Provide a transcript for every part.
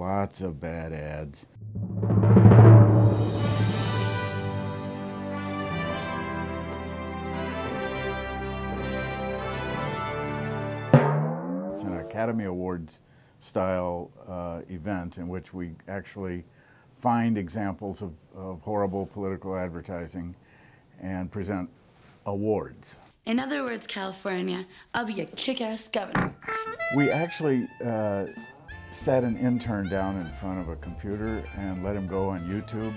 lots of bad ads. It's an Academy Awards style event in which we actually find examples of horrible political advertising and present awards. In other words, California, I'll be a kick-ass governor. We actually sat an intern down in front of a computer and let him go on YouTube,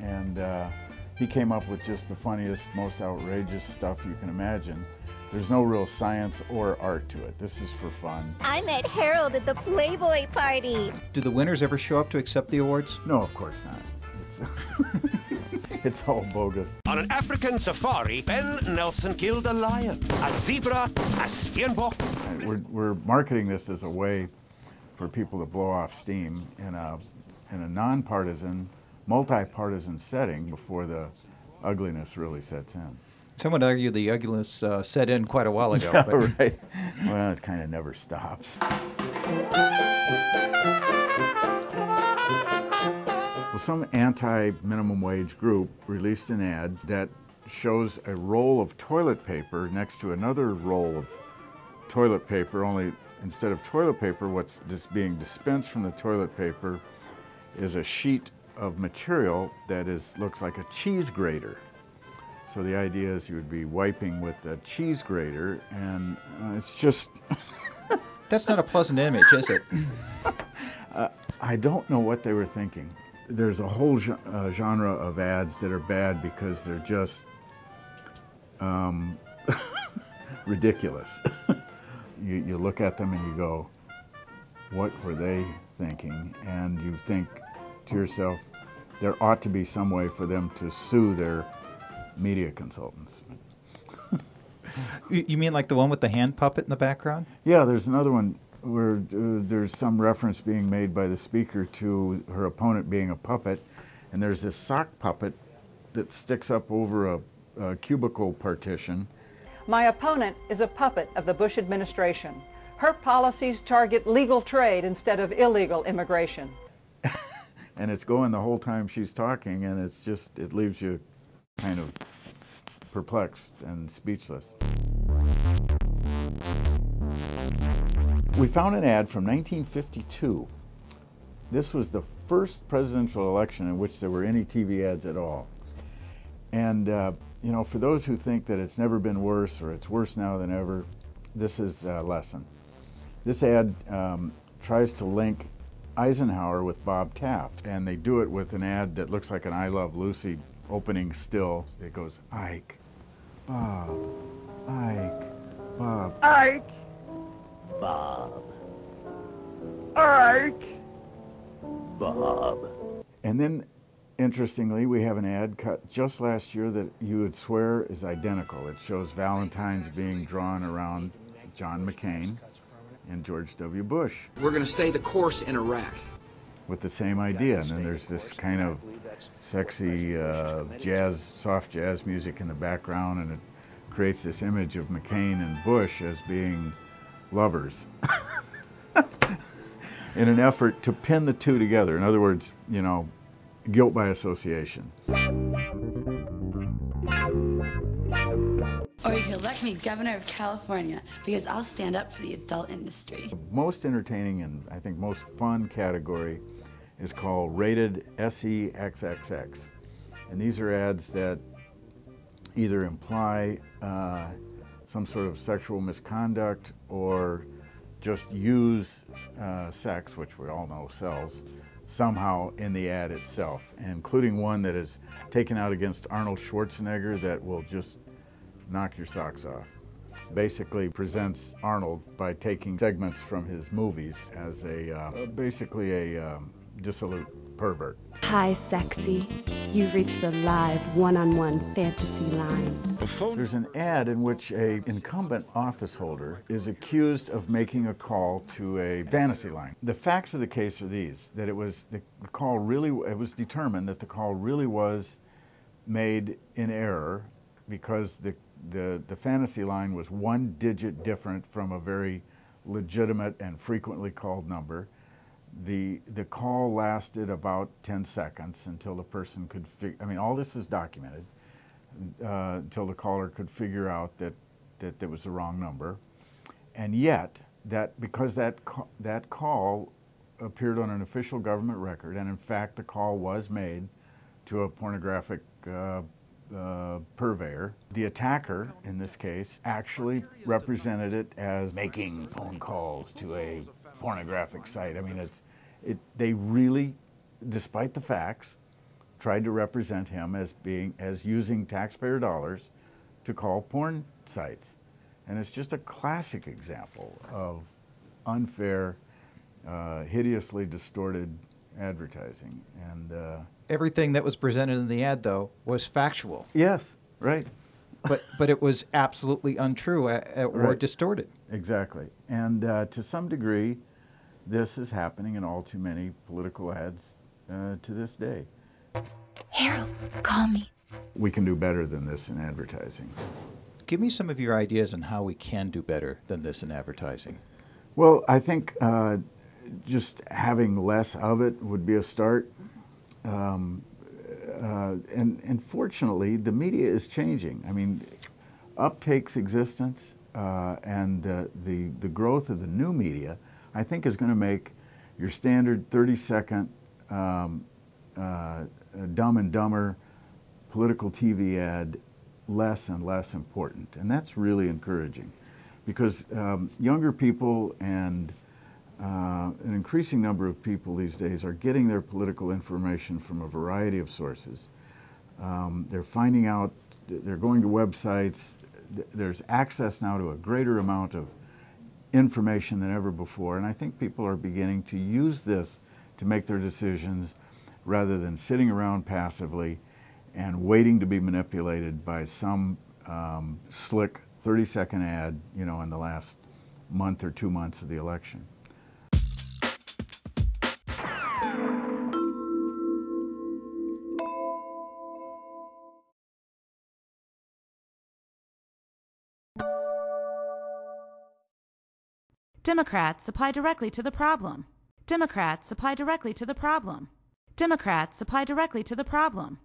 and he came up with just the funniest, most outrageous stuff you can imagine. There's no real science or art to it. This is for fun. I met Harold at the Playboy party. Do the winners ever show up to accept the awards? No, of course not. It's all bogus. On an African safari, Ben Nelson killed a lion, a zebra, a steenbok. We're marketing this as a way for people to blow off steam in a non-partisan, multi-partisan setting before the ugliness really sets in. Some would argue the ugliness set in quite a while ago. Yeah, but... right. Well, it kind of never stops. Well, some anti-minimum wage group released an ad that shows a roll of toilet paper next to another roll of toilet paper, only instead of toilet paper, what's just being dispensed from the toilet paper is a sheet of material that looks like a cheese grater. So the idea is you would be wiping with a cheese grater, and it's just... That's not a pleasant image, is it? I don't know what they were thinking. There's a whole genre of ads that are bad because they're just ridiculous. You look at them and you go, what were they thinking? And you think to yourself, there ought to be some way for them to sue their media consultants. You mean like the one with the hand puppet in the background? Yeah, there's another one where there's some reference being made by the speaker to her opponent being a puppet, and there's this sock puppet that sticks up over a cubicle partition. My opponent is a puppet of the Bush administration. Her policies target legal trade instead of illegal immigration. And it's going the whole time she's talking, and it's just, it leaves you kind of perplexed and speechless. We found an ad from 1952. This was the first presidential election in which there were any TV ads at all. And you know, for those who think that it's never been worse or it's worse now than ever, this is a lesson. This ad tries to link Eisenhower with Bob Taft, and they do it with an ad that looks like an I Love Lucy opening still. It goes, Ike, Bob, Ike, Bob. Ike, Bob, Ike, Bob. And then, interestingly, we have an ad cut just last year that you would swear is identical. It shows Valentine's being drawn around John McCain and George W. Bush. We're going to stay the course in Iraq. With the same idea, and then there's this kind of sexy jazz, soft jazz music in the background, and it creates this image of McCain and Bush as being lovers in an effort to pin the two together. In other words, you know, guilt by association. Or you could elect me governor of California because I'll stand up for the adult industry. The most entertaining and I think most fun category is called Rated SEXXX. And these are ads that either imply some sort of sexual misconduct or just use sex, which we all know sells, somehow in the ad itself, including one that is taken out against Arnold Schwarzenegger that will just knock your socks off. Basically presents Arnold by taking segments from his movies as a basically a dissolute pervert. Hi, sexy. You've reached the live one-on-one fantasy line. There's an ad in which an incumbent office holder is accused of making a call to a fantasy line. The facts of the case are these, that it was the call really, it was determined that the call really was made in error because the fantasy line was one digit different from a very legitimate and frequently called number. The call lasted about 10 seconds until the person could figure, I mean, all this is documented, until the caller could figure out that there was the wrong number. And yet, because that call appeared on an official government record, and in fact the call was made to a pornographic purveyor, the attacker, in this case, actually represented it as making phone calls to a pornographic site. I mean, they really, despite the facts, tried to represent him as using taxpayer dollars to call porn sites. And it's just a classic example of unfair, hideously distorted advertising. And everything that was presented in the ad, though, was factual. yes, right. But it was absolutely untrue or Right. distorted. Exactly. And to some degree, this is happening in all too many political ads to this day. Harold, call me. We can do better than this in advertising. Give me some of your ideas on how we can do better than this in advertising. Well, I think just having less of it would be a start. And fortunately, the media is changing. I mean, UpTake's existence and the growth of the new media, I think, is going to make your standard 30-second Dumb and Dumber political TV ad less and less important. And that's really encouraging, because younger people and an increasing number of people these days are getting their political information from a variety of sources. They're finding out, they're going to websites, there's access now to a greater amount of information than ever before, and I think people are beginning to use this to make their decisions rather than sitting around passively and waiting to be manipulated by some slick 30-second ad, you know, in the last month or 2 months of the election. Democrats apply directly to the problem. Democrats apply directly to the problem. Democrats apply directly to the problem.